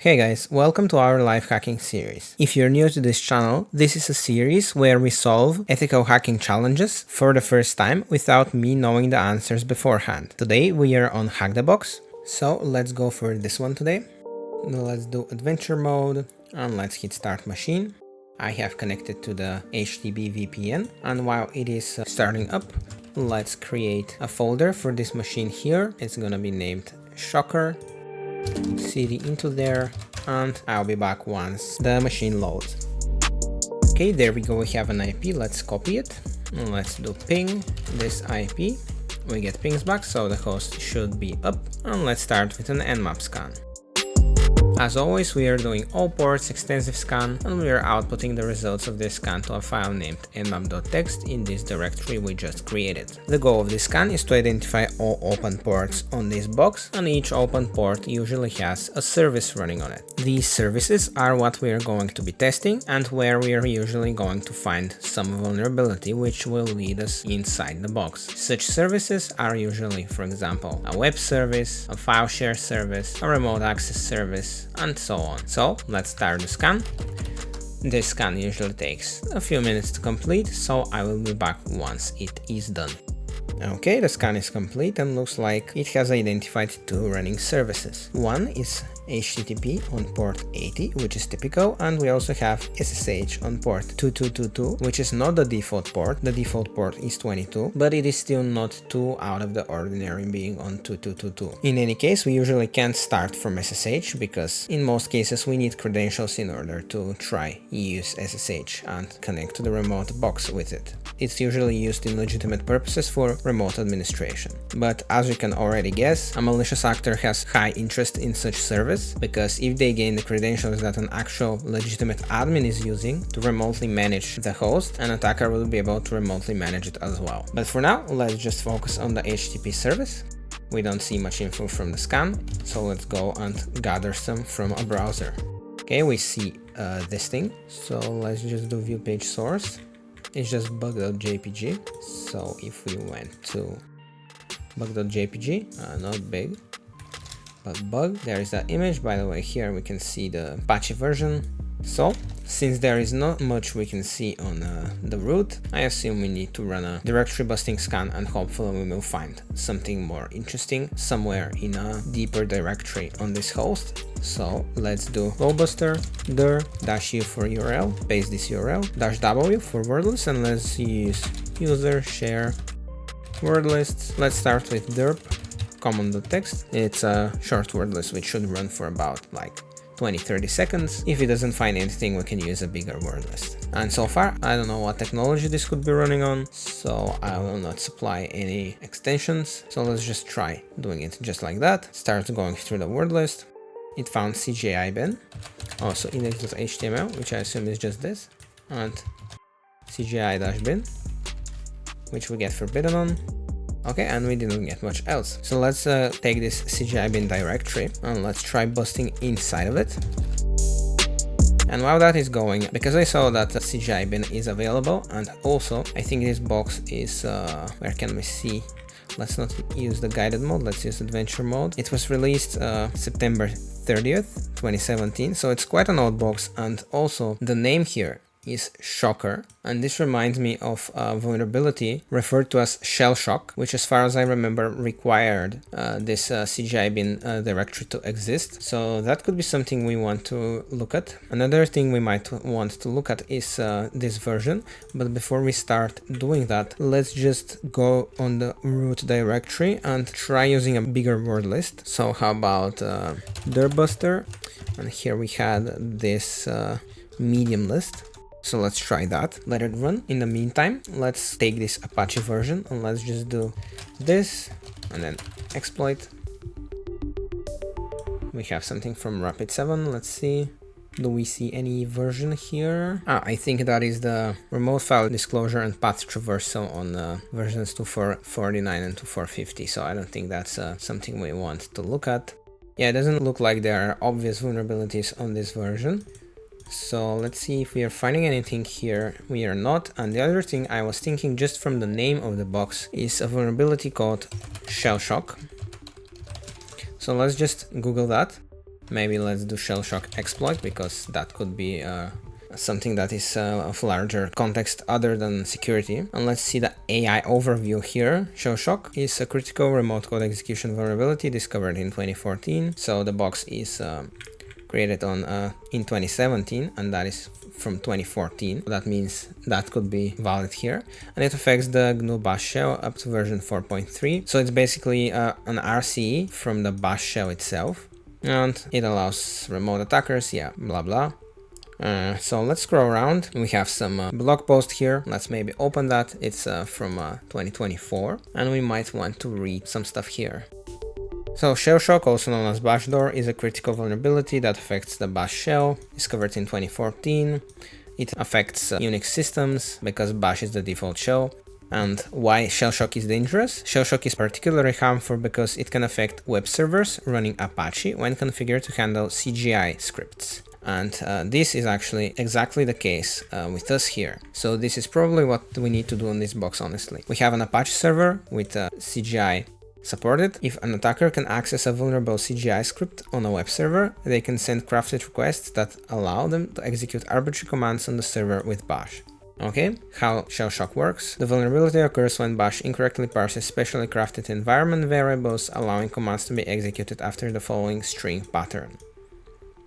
Hey guys, welcome to our live hacking series. If you're new to this channel, this is a series where we solve ethical hacking challenges for the first time without me knowing the answers beforehand. Today we are on HackTheBox, so let's go for this one today. Let's do adventure mode and let's hit start machine. I have connected to the HTTP VPN, and while it is starting up, let's create a folder for this machine here. It's gonna be named Shocker. CD into there, and I'll be back once the machine loads. Okay, there we go, we have an IP, let's copy it, and let's do ping this IP. We get pings back, so the host should be up, and let's start with an nmap scan. As always, we are doing all ports, extensive scan, and we are outputting the results of this scan to a file named nmap.txt in this directory we just created. The goal of this scan is to identify all open ports on this box, and each open port usually has a service running on it. These services are what we are going to be testing, and where we are usually going to find some vulnerability which will lead us inside the box. Such services are usually, for example, a web service, a file share service, a remote access service, and so on. So let's start the scan. This scan usually takes a few minutes to complete, so I will be back once it is done. Okay, the scan is complete and looks like it has identified two running services. One is HTTP on port 80, which is typical, and we also have SSH on port 2222, which is not the default port. The default port is 22, but it is still not too out of the ordinary being on 2222. In any case, we usually can't start from SSH because in most cases we need credentials in order to try use SSH and connect to the remote box with it. It's usually used in legitimate purposes for remote administration. But as you can already guess, a malicious actor has high interest in such service, because if they gain the credentials that an actual legitimate admin is using to remotely manage the host, an attacker will be able to remotely manage it as well. But for now, let's just focus on the HTTP service. We don't see much info from the scan, so let's go and gather some from a browser. Okay, we see this thing, so let's just do view page source. It's just bug.jpg, so if we went to bug.jpg, not big, but bug, there is that image. By the way, here we can see the Apache version. So since there is not much we can see on the root, I assume we need to run a directory busting scan, and hopefully we will find something more interesting somewhere in a deeper directory on this host. So let's do lowbuster dir -u for URL, paste this URL, -w for word list, and let's use user share word lists. Let's start with derp common.txt. It's a short word list which should run for about like 20-30 seconds. If it doesn't find anything, we can use a bigger word list. And so far, I don't know what technology this could be running on, so I will not supply any extensions. So let's just try doing it just like that. Start going through the word list. It found CGI bin, also index.html, which I assume is just this, and CGI-bin, which we get forbidden on. Okay, and we didn't get much else. So let's take this CGI bin directory and let's try busting inside of it. And while that is going, because I saw that the CGI bin is available, and also I think this box is, where can we see? Let's not use the guided mode, let's use adventure mode. It was released September 30th, 2017, so it's quite an old box, and also the name here is Shocker, and this reminds me of a vulnerability referred to as shell shock, which as far as I remember required this CGI bin directory to exist. So that could be something we want to look at. Another thing we might want to look at is this version, but before we start doing that, let's just go on the root directory and try using a bigger word list. So how about dirbuster, and here we had this medium list. So let's try that, let it run. In the meantime, let's take this Apache version and let's just do this and then exploit. We have something from Rapid7, let's see. Do we see any version here? I think that is the remote file disclosure and path traversal on versions 2449 and 2450, so I don't think that's something we want to look at. Yeah, it doesn't look like there are obvious vulnerabilities on this version. So let's see if we are finding anything here. We are not. And the other thing I was thinking just from the name of the box is a vulnerability called shell shock. So let's just Google that. Maybe let's do shell shock exploit, because that could be something that is of larger context other than security. And let's see the AI overview here. Shell shock is a critical remote code execution vulnerability discovered in 2014. So the box is created on in 2017, and that is from 2014. That means that could be valid here, and it affects the GNU bash shell up to version 4.3. So it's basically an RCE from the bash shell itself, and it allows remote attackers, yeah, blah blah. So let's scroll around. We have some blog post here. Let's maybe open that. It's from 2024, and we might want to read some stuff here. So shell shock, also known as bash door, is a critical vulnerability that affects the bash shell, discovered in 2014. It affects Unix systems because bash is the default shell. And why shell shock is dangerous? Shell shock is particularly harmful because it can affect web servers running Apache when configured to handle CGI scripts. And this is actually exactly the case with us here. So this is probably what we need to do on this box, honestly. We have an Apache server with CGI supported. If an attacker can access a vulnerable CGI script on a web server, they can send crafted requests that allow them to execute arbitrary commands on the server with bash. Okay, how shell shock works. The vulnerability occurs when bash incorrectly parses specially crafted environment variables, allowing commands to be executed after the following string pattern.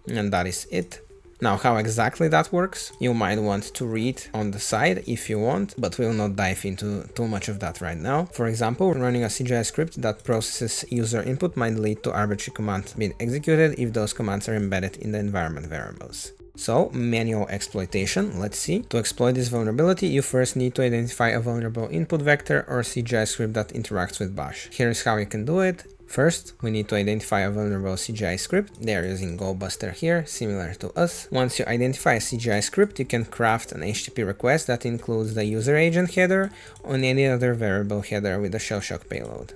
And that is it. Now, how exactly that works, you might want to read on the side if you want, but we'll not dive into too much of that right now. For example, running a CGI script that processes user input might lead to arbitrary commands being executed if those commands are embedded in the environment variables. So, manual exploitation, let's see. To exploit this vulnerability, you first need to identify a vulnerable input vector or CGI script that interacts with bash. Here's how you can do it. First, we need to identify a vulnerable CGI script. They're using GoBuster here, similar to us. Once you identify a CGI script, you can craft an HTTP request that includes the user agent header on any other variable header with a shell shock payload.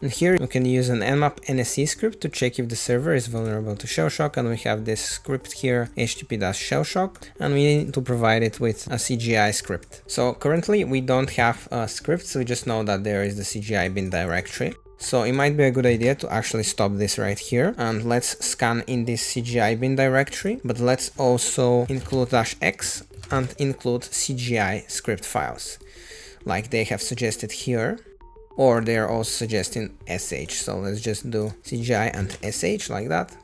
And here you can use an nmap NSE script to check if the server is vulnerable to shell shock, and we have this script here, http-shellshock, and we need to provide it with a CGI script. So currently we don't have a script, so we just know that there is the CGI bin directory. So it might be a good idea to actually stop this right here, and let's scan in this CGI bin directory, but let's also include -x and include CGI script files, like they have suggested here. Or they're also suggesting sh, so let's just do CGI and sh like that,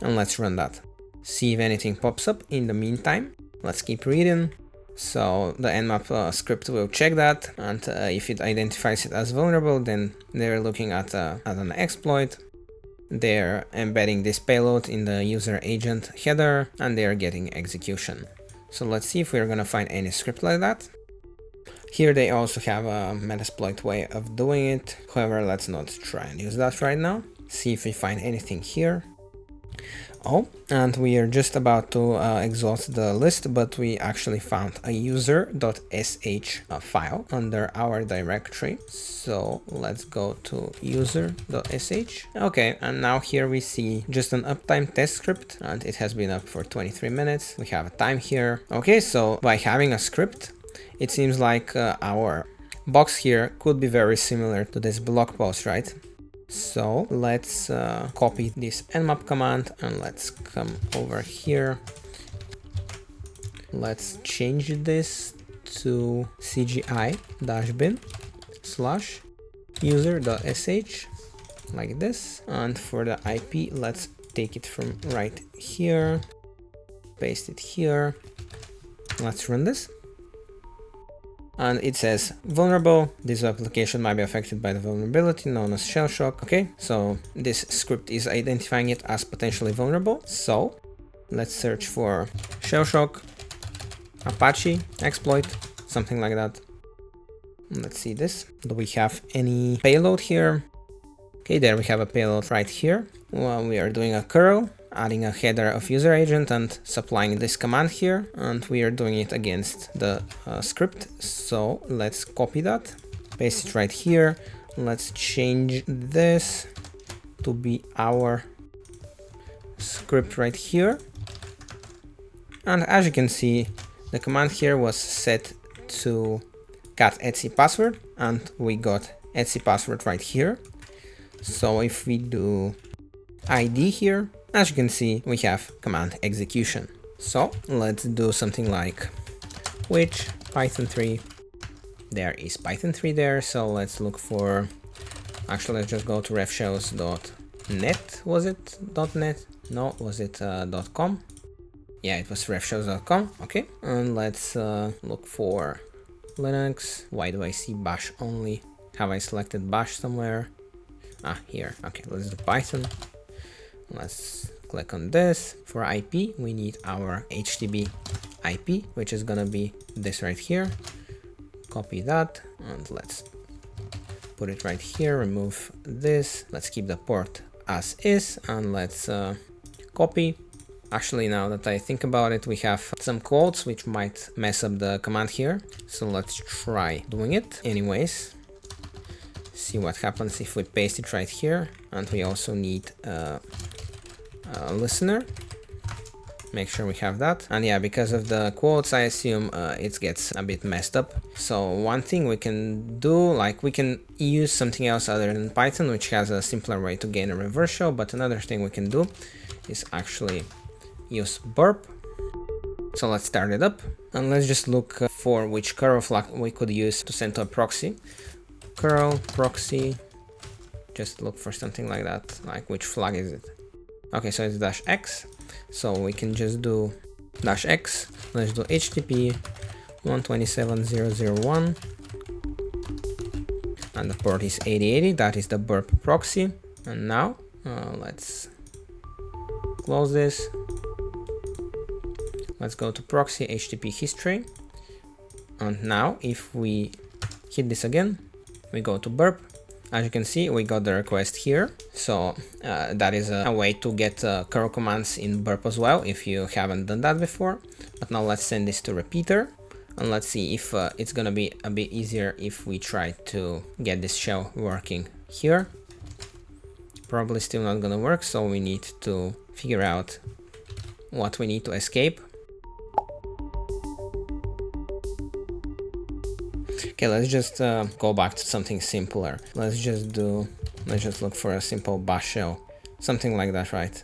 and let's run that. See if anything pops up. In the meantime, let's keep reading. So the nmap script will check that, and if it identifies it as vulnerable, then they're looking at an exploit. They're embedding this payload in the user agent header, and they're getting execution. So let's see if we're gonna find any script like that. Here they also have a Metasploit way of doing it. However, let's not try and use that right now. See if we find anything here. Oh, and we are just about to exhaust the list, but we actually found a user.sh file under our directory. So let's go to user.sh. Okay, and now here we see just an uptime test script, and it has been up for 23 minutes. We have a time here. Okay, so by having a script, it seems like our box here could be very similar to this blog post, right? So let's copy this nmap command and let's come over here. Let's change this to cgi-bin /user.sh like this. And for the IP, let's take it from right here, paste it here. Let's run this. And it says vulnerable. This application might be affected by the vulnerability known as shell shock. Okay, so this script is identifying it as potentially vulnerable. So let's search for shell shock, Apache, exploit, something like that. Let's see this. Do we have any payload here? Okay, there we have a payload right here. Well, we are doing a curl, adding a header of user agent and supplying this command here, and we are doing it against the script. So let's copy that, paste it right here. Let's change this to be our script right here. And as you can see, the command here was set to cat etc password, and we got etc password right here. So if we do ID here. As you can see, we have command execution. So let's do something like which Python 3. There is Python 3 there, so let's look for, actually let's just go to refshows.net. Was it .net? No, was it .com? Yeah, it was refshows.com. Okay, and let's look for Linux. Why do I see bash only? Have I selected bash somewhere? Ah, here. Okay, let's do Python. Let's click on this. For IP, we need our HTTP IP, which is gonna be this right here. Copy that and let's put it right here. Remove this. Let's keep the port as is and let's copy. Actually, now that I think about it, we have some quotes which might mess up the command here. So let's try doing it anyways. See what happens if we paste it right here. And we also need a listener. Make sure we have that. And yeah, because of the quotes, I assume it gets a bit messed up. So one thing we can do, like we can use something else other than Python, which has a simpler way to gain a reverse shell. But another thing we can do is actually use burp. So let's start it up and let's just look for which curl flag we could use to send to a proxy. Curl proxy, just look for something like that, like which flag is it? Okay, so it's -x, so we can just do -x. Let's do HTTP 127.0.0.1 and the port is 8080. That is the burp proxy. And now let's close this. Let's go to proxy HTTP history. And now if we hit this again, we go to burp. As you can see, we got the request here. So that is a way to get curl commands in burp as well, if you haven't done that before. But now let's send this to repeater and let's see if it's gonna be a bit easier if we try to get this shell working here. Probably still not gonna work, so we need to figure out what we need to escape. Okay, let's just go back to something simpler. Let's just look for a simple bash shell, something like that, right?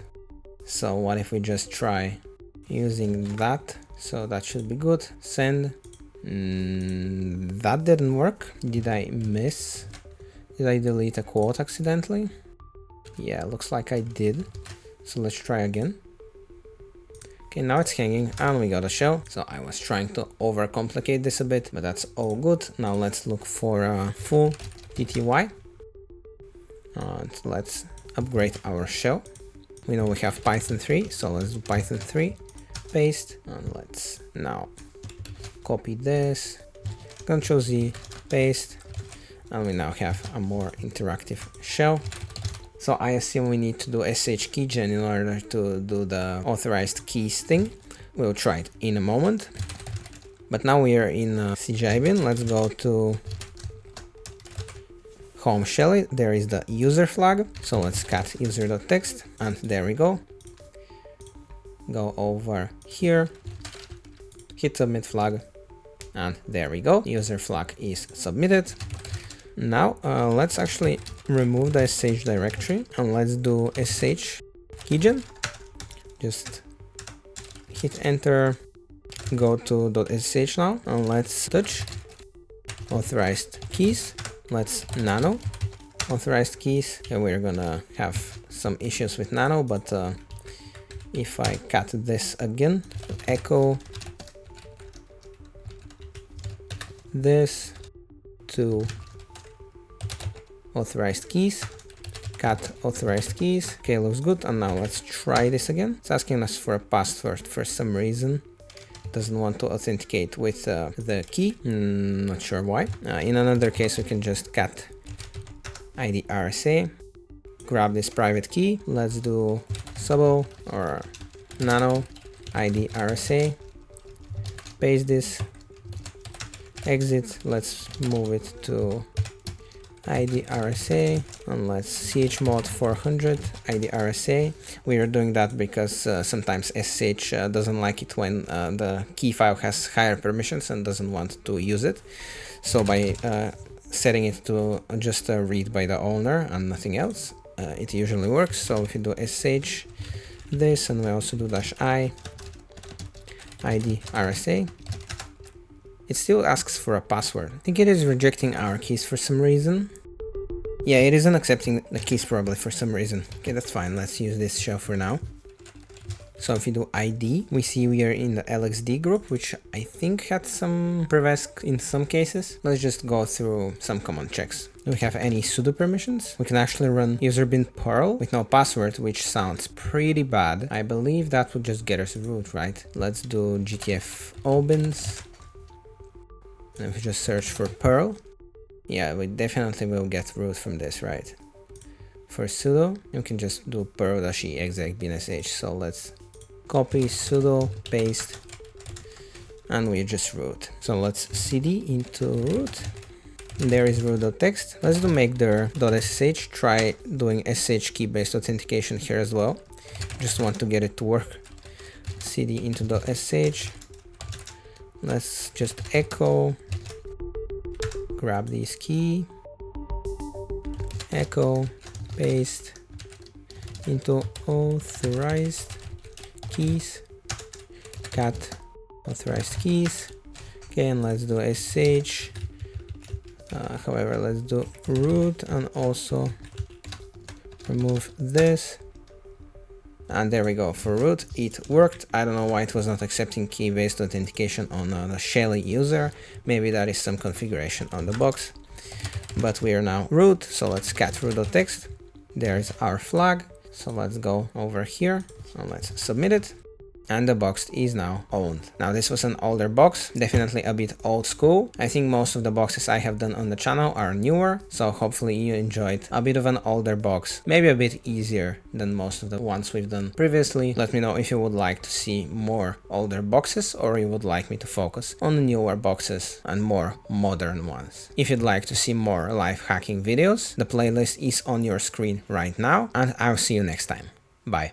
So what if we just try using that? So that should be good. Send. That didn't work. Did I miss? Did I delete a quote accidentally? Yeah, looks like I did. So let's try again. Okay, now it's hanging and we got a shell. So I was trying to overcomplicate this a bit, but that's all good. Now let's look for a full TTY. And let's upgrade our shell. We know we have Python 3, so let's do Python 3, paste, and let's now copy this, Ctrl Z, paste, and we now have a more interactive shell. So I assume we need to do sh keygen in order to do the authorized keys thing. We'll try it in a moment. But now we are in CGI bin. Let's go to home shell. There is the user flag. So let's cat user.txt and there we go. Go over here, hit submit flag, and there we go. User flag is submitted. Now let's actually remove the sh directory and let's do sh keygen. Just hit enter, go to .sh now and let's touch authorized keys. Let's nano authorized keys. Okay, we're gonna have some issues with nano, but if I cut this again, echo this to authorized keys, cat authorized keys. Okay, looks good. And now let's try this again. It's asking us for a password for some reason. It doesn't want to authenticate with the key. Not sure why. In another case, we can just cat ID RSA, grab this private key. Let's do subo or nano ID RSA, paste this, exit. Let's move it to ID RSA and let's chmod 400 ID RSA. We are doing that because sometimes SSH doesn't like it when the key file has higher permissions and doesn't want to use it. So by setting it to just read by the owner and nothing else, it usually works. So if you do sh this, and we also do -i id rsa, it still asks for a password. I think it is rejecting our keys for some reason. Yeah, it isn't accepting the keys probably for some reason. Okay, that's fine. Let's use this shell for now. So if you do ID, we see we are in the LXD group, which I think had some prevents in some cases. Let's just go through some common checks. Do we have any sudo permissions? We can actually run user bin Perl with no password, which sounds pretty bad. I believe that would just get us root, right? Let's do gtfobins. And if we just search for Perl, yeah, we definitely will get root from this, right? For sudo, you can just do perl-e exec bin-sh. So let's copy sudo, paste, and we just root. So let's cd into root. There is root.txt. Let's do make_dir.sh. Try doing sh key based authentication here as well. Just want to get it to work. cd into .sh. Let's just echo, grab this key, echo, paste into authorized keys, cat authorized keys. Okay, and let's do sh. However, let's do root and also remove this. And there we go. For root, it worked. I don't know why it was not accepting key-based authentication on the Shelly user. Maybe that is some configuration on the box. But we are now root, so let's cat root.txt. There's our flag. So let's go over here and let's submit it. And the box is now owned. Now this was an older box, definitely a bit old school. I think most of the boxes I have done on the channel are newer, so hopefully you enjoyed a bit of an older box, maybe a bit easier than most of the ones we've done previously. Let me know if you would like to see more older boxes or you would like me to focus on the newer boxes and more modern ones. If you'd like to see more life hacking videos, the playlist is on your screen right now, and I'll see you next time. Bye.